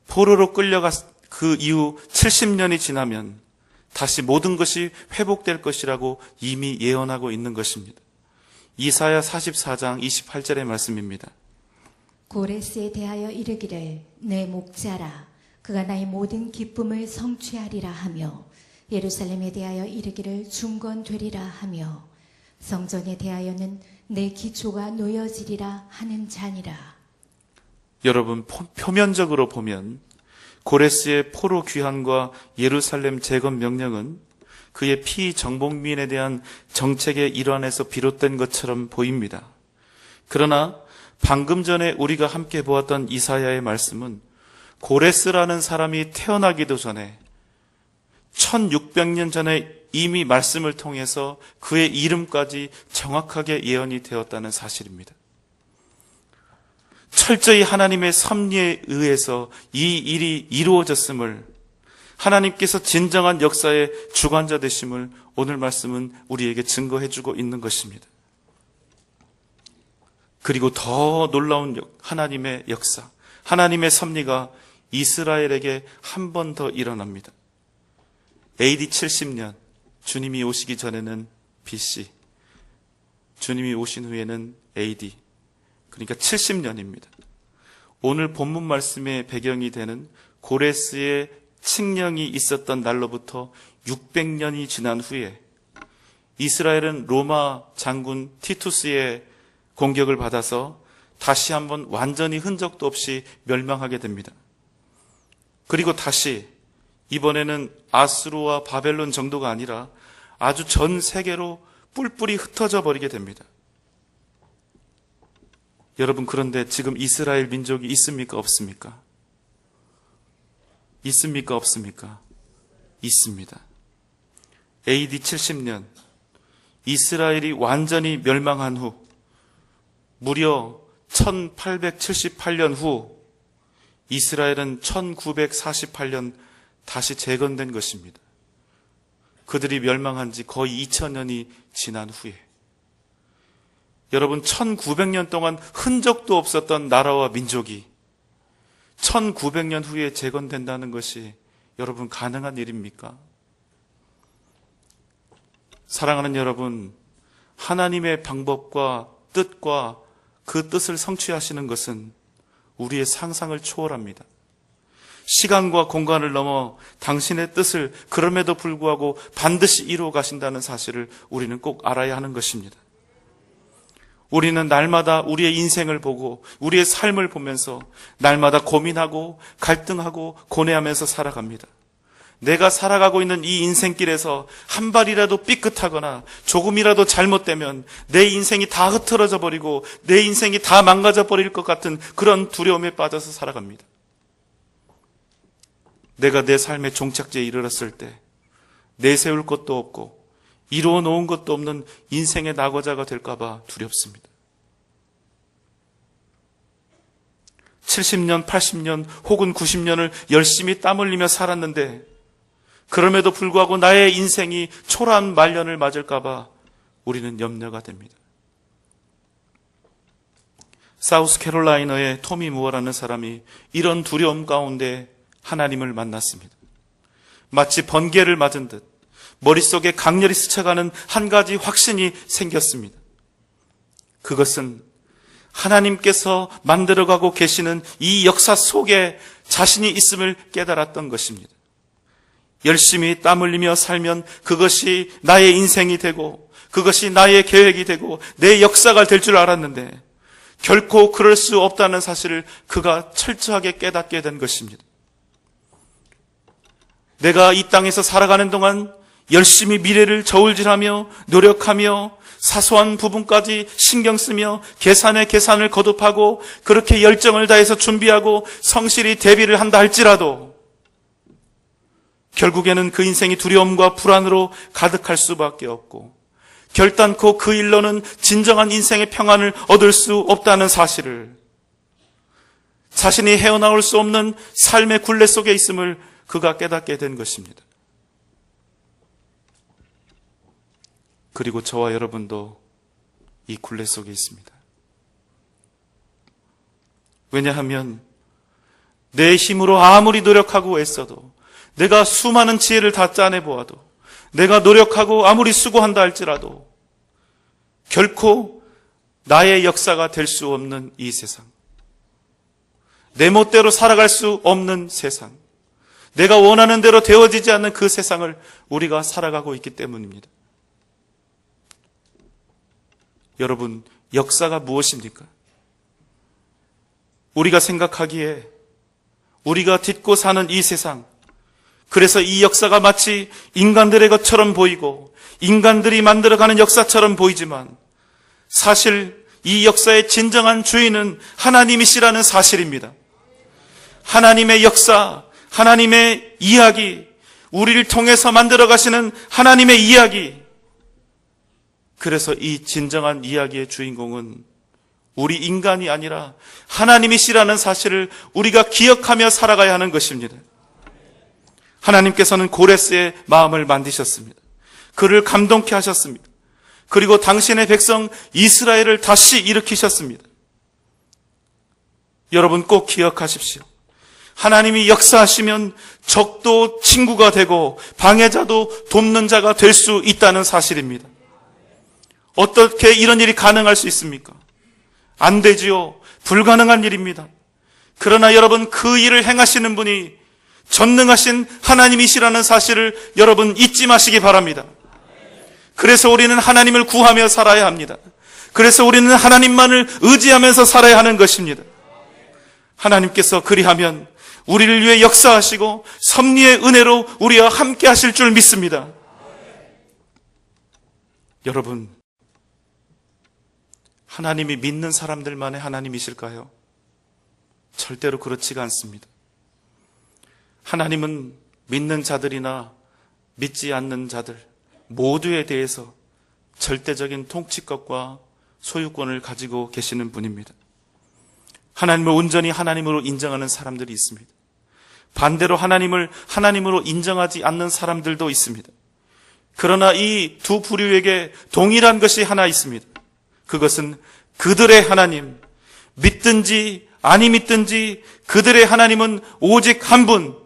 포로로 끌려가 그 이후 70년이 지나면 다시 모든 것이 회복될 것이라고 이미 예언하고 있는 것입니다. 이사야 44장 28절의 말씀입니다. 고레스에 대하여 이르기를 내 목자라, 그가 나의 모든 기쁨을 성취하리라 하며, 예루살렘에 대하여 이르기를 중건되리라 하며, 성전에 대하여는 내 기초가 놓여지리라 하는 자니라. 여러분, 표면적으로 보면 고레스의 포로 귀환과 예루살렘 재건 명령은 그의 피정복민에 대한 정책의 일환에서 비롯된 것처럼 보입니다. 그러나 방금 전에 우리가 함께 보았던 이사야의 말씀은 고레스라는 사람이 태어나기도 전에 1600년 전에 이미 말씀을 통해서 그의 이름까지 정확하게 예언이 되었다는 사실입니다. 철저히 하나님의 섭리에 의해서 이 일이 이루어졌음을, 하나님께서 진정한 역사의 주관자 되심을 오늘 말씀은 우리에게 증거해주고 있는 것입니다. 그리고 더 놀라운 하나님의 역사, 하나님의 섭리가 이스라엘에게 한 번 더 일어납니다. AD 70년, 주님이 오시기 전에는 BC, 주님이 오신 후에는 AD, 그러니까 70년입니다. 오늘 본문 말씀의 배경이 되는 고레스의 칙령이 있었던 날로부터 600년이 지난 후에 이스라엘은 로마 장군 티투스의 공격을 받아서 다시 한번 완전히 흔적도 없이 멸망하게 됩니다. 그리고 다시 이번에는 아수르와 바벨론 정도가 아니라 아주 전 세계로 뿔뿔이 흩어져 버리게 됩니다. 여러분, 그런데 지금 이스라엘 민족이 있습니까? 없습니까? 있습니까? 없습니까? 있습니다. AD 70년 이스라엘이 완전히 멸망한 후 무려 1878년 후 이스라엘은 1948년 다시 재건된 것입니다. 그들이 멸망한 지 거의 2000년이 지난 후에 여러분, 1900년 동안 흔적도 없었던 나라와 민족이 1900년 후에 재건된다는 것이 여러분 가능한 일입니까? 사랑하는 여러분, 하나님의 방법과 뜻과 그 뜻을 성취하시는 것은 우리의 상상을 초월합니다. 시간과 공간을 넘어 당신의 뜻을 그럼에도 불구하고 반드시 이루어 가신다는 사실을 우리는 꼭 알아야 하는 것입니다. 우리는 날마다 우리의 인생을 보고 우리의 삶을 보면서 날마다 고민하고 갈등하고 고뇌하면서 살아갑니다. 내가 살아가고 있는 이 인생길에서 한 발이라도 삐끗하거나 조금이라도 잘못되면 내 인생이 다 흐트러져 버리고 내 인생이 다 망가져 버릴 것 같은 그런 두려움에 빠져서 살아갑니다. 내가 내 삶의 종착지에 이르렀을 때 내세울 것도 없고 이루어 놓은 것도 없는 인생의 낙오자가 될까 봐 두렵습니다. 70년, 80년 혹은 90년을 열심히 땀 흘리며 살았는데 그럼에도 불구하고 나의 인생이 초라한 말년을 맞을까 봐 우리는 염려가 됩니다. 사우스캐롤라이나의 토미 무어라는 사람이 이런 두려움 가운데 하나님을 만났습니다. 마치 번개를 맞은 듯 머릿속에 강렬히 스쳐가는 한 가지 확신이 생겼습니다. 그것은 하나님께서 만들어가고 계시는 이 역사 속에 자신이 있음을 깨달았던 것입니다. 열심히 땀 흘리며 살면 그것이 나의 인생이 되고 그것이 나의 계획이 되고 내 역사가 될 줄 알았는데 결코 그럴 수 없다는 사실을 그가 철저하게 깨닫게 된 것입니다. 내가 이 땅에서 살아가는 동안 열심히 미래를 저울질하며 노력하며 사소한 부분까지 신경 쓰며 계산에 계산을 거듭하고 그렇게 열정을 다해서 준비하고 성실히 대비를 한다 할지라도 결국에는 그 인생이 두려움과 불안으로 가득할 수밖에 없고 결단코 그 일로는 진정한 인생의 평안을 얻을 수 없다는 사실을 자신이 헤어나올 수 없는 삶의 굴레 속에 있음을 그가 깨닫게 된 것입니다. 그리고 저와 여러분도 이 굴레 속에 있습니다. 왜냐하면 내 힘으로 아무리 노력하고 애써도 내가 수많은 지혜를 다 짜내보아도 내가 노력하고 아무리 수고한다 할지라도 결코 나의 역사가 될 수 없는 이 세상, 내 멋대로 살아갈 수 없는 세상, 내가 원하는 대로 되어지지 않는 그 세상을 우리가 살아가고 있기 때문입니다. 여러분, 역사가 무엇입니까? 우리가 생각하기에 우리가 딛고 사는 이 세상, 그래서 이 역사가 마치 인간들의 것처럼 보이고 인간들이 만들어가는 역사처럼 보이지만 사실 이 역사의 진정한 주인은 하나님이시라는 사실입니다. 하나님의 역사, 하나님의 이야기, 우리를 통해서 만들어 가시는 하나님의 이야기, 그래서 이 진정한 이야기의 주인공은 우리 인간이 아니라 하나님이시라는 사실을 우리가 기억하며 살아가야 하는 것입니다. 하나님께서는 고레스의 마음을 만드셨습니다. 그를 감동케 하셨습니다. 그리고 당신의 백성 이스라엘을 다시 일으키셨습니다. 여러분 꼭 기억하십시오. 하나님이 역사하시면 적도 친구가 되고 방해자도 돕는 자가 될 수 있다는 사실입니다. 어떻게 이런 일이 가능할 수 있습니까? 안 되지요. 불가능한 일입니다. 그러나 여러분, 그 일을 행하시는 분이 전능하신 하나님이시라는 사실을 여러분 잊지 마시기 바랍니다. 그래서 우리는 하나님을 구하며 살아야 합니다. 그래서 우리는 하나님만을 의지하면서 살아야 하는 것입니다. 하나님께서 그리하면 우리를 위해 역사하시고 섭리의 은혜로 우리와 함께 하실 줄 믿습니다. 여러분, 하나님이 믿는 사람들만의 하나님이실까요? 절대로 그렇지가 않습니다. 하나님은 믿는 자들이나 믿지 않는 자들 모두에 대해서 절대적인 통치권과 소유권을 가지고 계시는 분입니다. 하나님을 온전히 하나님으로 인정하는 사람들이 있습니다. 반대로 하나님을 하나님으로 인정하지 않는 사람들도 있습니다. 그러나 이 두 부류에게 동일한 것이 하나 있습니다. 그것은 그들의 하나님, 믿든지 아니 믿든지 그들의 하나님은 오직 한 분,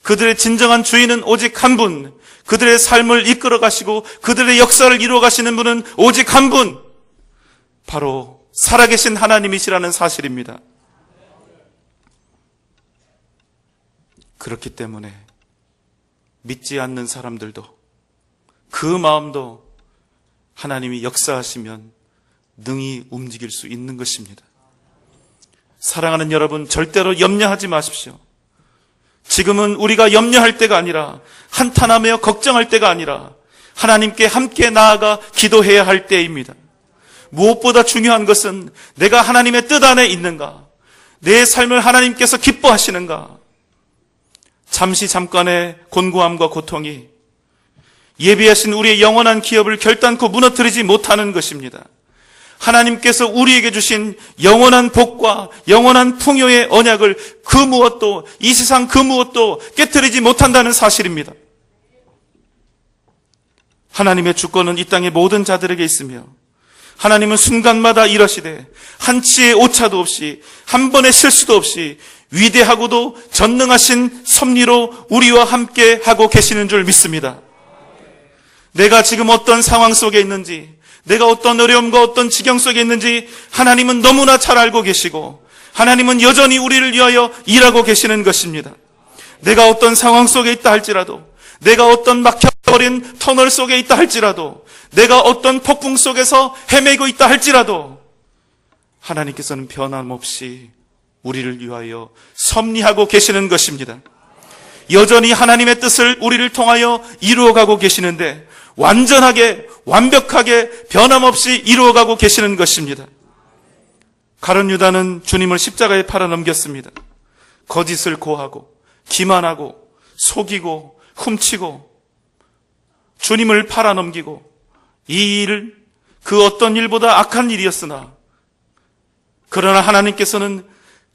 그들의 진정한 주인은 오직 한 분, 그들의 삶을 이끌어 가시고 그들의 역사를 이루어 가시는 분은 오직 한 분, 바로 살아계신 하나님이시라는 사실입니다. 그렇기 때문에 믿지 않는 사람들도 그 마음도 하나님이 역사하시면 능히 움직일 수 있는 것입니다. 사랑하는 여러분, 절대로 염려하지 마십시오. 지금은 우리가 염려할 때가 아니라, 한탄하며 걱정할 때가 아니라 하나님께 함께 나아가 기도해야 할 때입니다. 무엇보다 중요한 것은 내가 하나님의 뜻 안에 있는가, 내 삶을 하나님께서 기뻐하시는가. 잠깐의 곤고함과 고통이 예비하신 우리의 영원한 기업을 결단코 무너뜨리지 못하는 것입니다. 하나님께서 우리에게 주신 영원한 복과 영원한 풍요의 언약을 그 무엇도, 이 세상 그 무엇도 깨트리지 못한다는 사실입니다. 하나님의 주권은 이 땅의 모든 자들에게 있으며 하나님은 순간마다 이러시되 한치의 오차도 없이 한 번의 실수도 없이 위대하고도 전능하신 섭리로 우리와 함께 하고 계시는 줄 믿습니다. 내가 지금 어떤 상황 속에 있는지, 내가 어떤 어려움과 어떤 지경 속에 있는지 하나님은 너무나 잘 알고 계시고 하나님은 여전히 우리를 위하여 일하고 계시는 것입니다. 내가 어떤 상황 속에 있다 할지라도, 내가 어떤 막혀버린 터널 속에 있다 할지라도, 내가 어떤 폭풍 속에서 헤매고 있다 할지라도 하나님께서는 변함없이 우리를 위하여 섭리하고 계시는 것입니다. 여전히 하나님의 뜻을 우리를 통하여 이루어가고 계시는데 완전하게, 완벽하게, 변함없이 이루어가고 계시는 것입니다. 가룟 유다는 주님을 십자가에 팔아 넘겼습니다. 거짓을 고하고 기만하고 속이고 훔치고 주님을 팔아 넘기고, 이 일을 그 어떤 일보다 악한 일이었으나 그러나 하나님께서는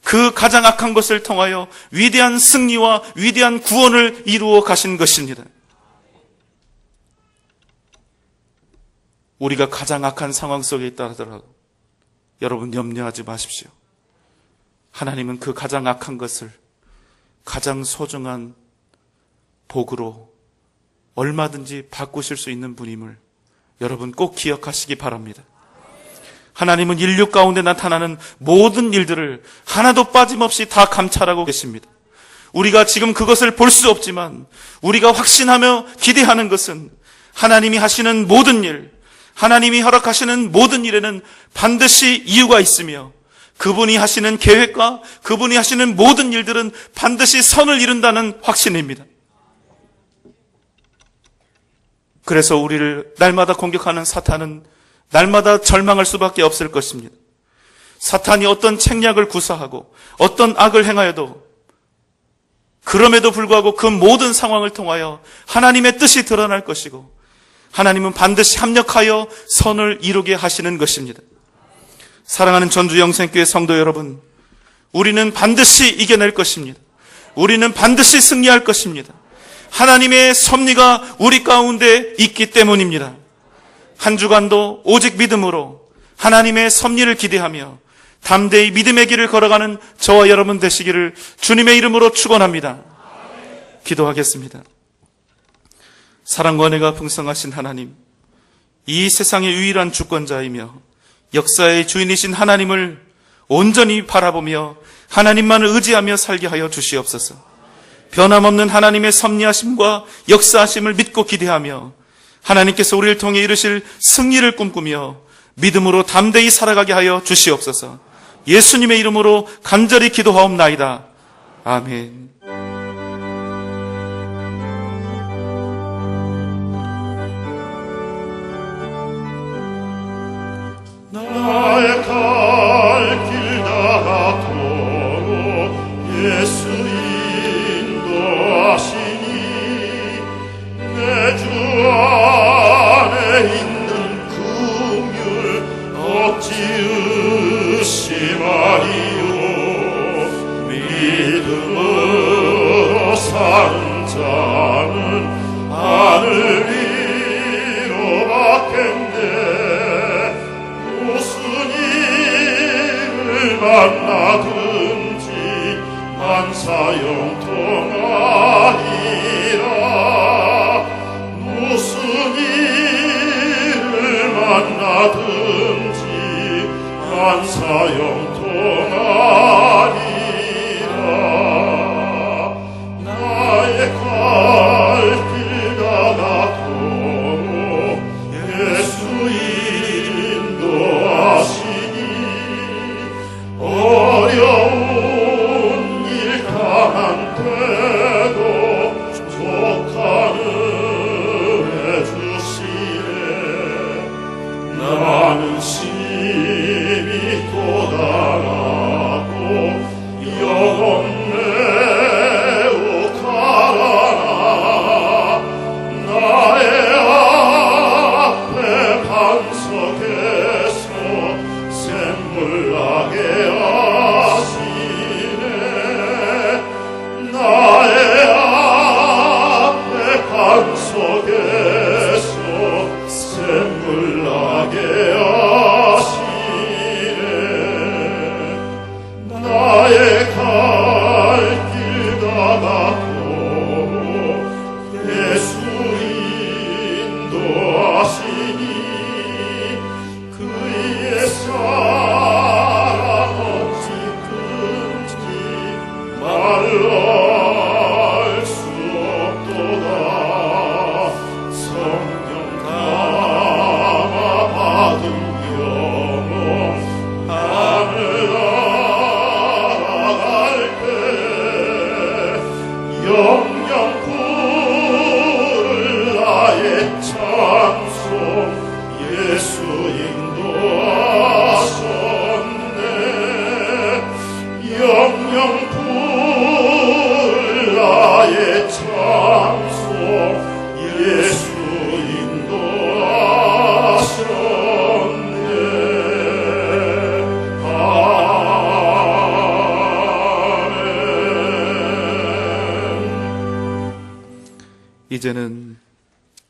그 가장 악한 것을 통하여 위대한 승리와 위대한 구원을 이루어 가신 것입니다. 우리가 가장 악한 상황 속에 있다 하더라도 여러분 염려하지 마십시오. 하나님은 그 가장 악한 것을 가장 소중한 복으로 얼마든지 바꾸실 수 있는 분임을 여러분 꼭 기억하시기 바랍니다. 하나님은 인류 가운데 나타나는 모든 일들을 하나도 빠짐없이 다 감찰하고 계십니다. 우리가 지금 그것을 볼 수 없지만 우리가 확신하며 기대하는 것은 하나님이 하시는 모든 일, 하나님이 허락하시는 모든 일에는 반드시 이유가 있으며 그분이 하시는 계획과 그분이 하시는 모든 일들은 반드시 선을 이룬다는 확신입니다. 그래서 우리를 날마다 공격하는 사탄은 날마다 절망할 수밖에 없을 것입니다. 사탄이 어떤 책략을 구사하고 어떤 악을 행하여도 그럼에도 불구하고 그 모든 상황을 통하여 하나님의 뜻이 드러날 것이고 하나님은 반드시 합력하여 선을 이루게 하시는 것입니다. 사랑하는 전주영생교회 성도 여러분, 우리는 반드시 이겨낼 것입니다. 우리는 반드시 승리할 것입니다. 하나님의 섭리가 우리 가운데 있기 때문입니다. 한 주간도 오직 믿음으로 하나님의 섭리를 기대하며 담대히 믿음의 길을 걸어가는 저와 여러분 되시기를 주님의 이름으로 축원합니다. 기도하겠습니다. 사랑과 은혜가 풍성하신 하나님, 이 세상의 유일한 주권자이며 역사의 주인이신 하나님을 온전히 바라보며 하나님만을 의지하며 살게 하여 주시옵소서. 변함없는 하나님의 섭리하심과 역사하심을 믿고 기대하며 하나님께서 우리를 통해 이루실 승리를 꿈꾸며 믿음으로 담대히 살아가게 하여 주시옵소서. 예수님의 이름으로 간절히 기도하옵나이다. 아멘. 나의 갈 길 다가도록 예수 인도하시니 내 주 안에 있는 긍휼 어찌 의심하리요. 믿음으로 사는 자는 하늘 위로 받겠네. 무슨 일을 만나든지 만사형통하리라. 무슨 일을 만나든지 만사형통하리라. 나의 갈 길 다가도록 예수 인도하시니 어려운 일 당한 때도 족한 은혜 주시네. 나는 심히 고단하고 영혼 매우 가라나. 나의 앞에 반석에서 샘물 나게 하시네. 나의 앞에 반석에서 샘물 나게 하시네. 나의 갈 길 다가도록 예수 인도하시니 그의 사랑 어찌 큰지 말로 알 수 없도다. 성령 담아 받은 영혼 하늘 날아갈 때 영영 부를 나의 찬송 예수 인도하셨네. 영영 부를 나의 찬송 예수 인도하셨네. 아멘. 이제는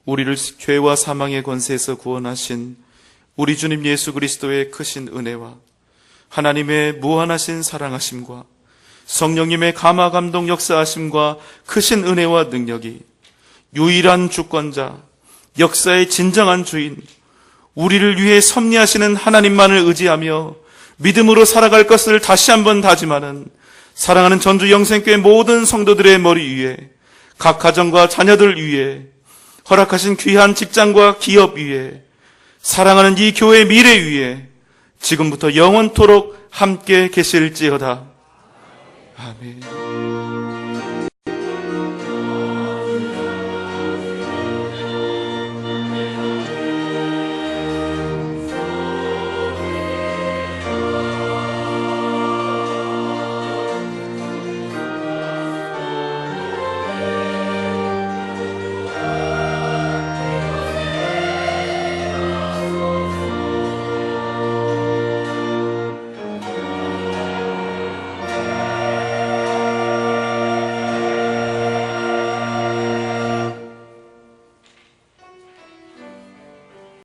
우리를 죄와 사망의 권세에서 구원하신 우리 주님 예수 그리스도의 크신 은혜와 하나님의 무한하신 사랑하심과 성령님의 감화 감동 역사하심과 크신 은혜와 능력이 유일한 주권자, 역사의 진정한 주인, 우리를 위해 섭리하시는 하나님만을 의지하며 믿음으로 살아갈 것을 다시 한번 다짐하는 사랑하는 전주 영생교회 모든 성도들의 머리 위에, 각 가정과 자녀들 위에, 허락하신 귀한 직장과 기업 위에, 사랑하는 이 교회의 미래 위에 지금부터 영원토록 함께 계실지어다. 아멘.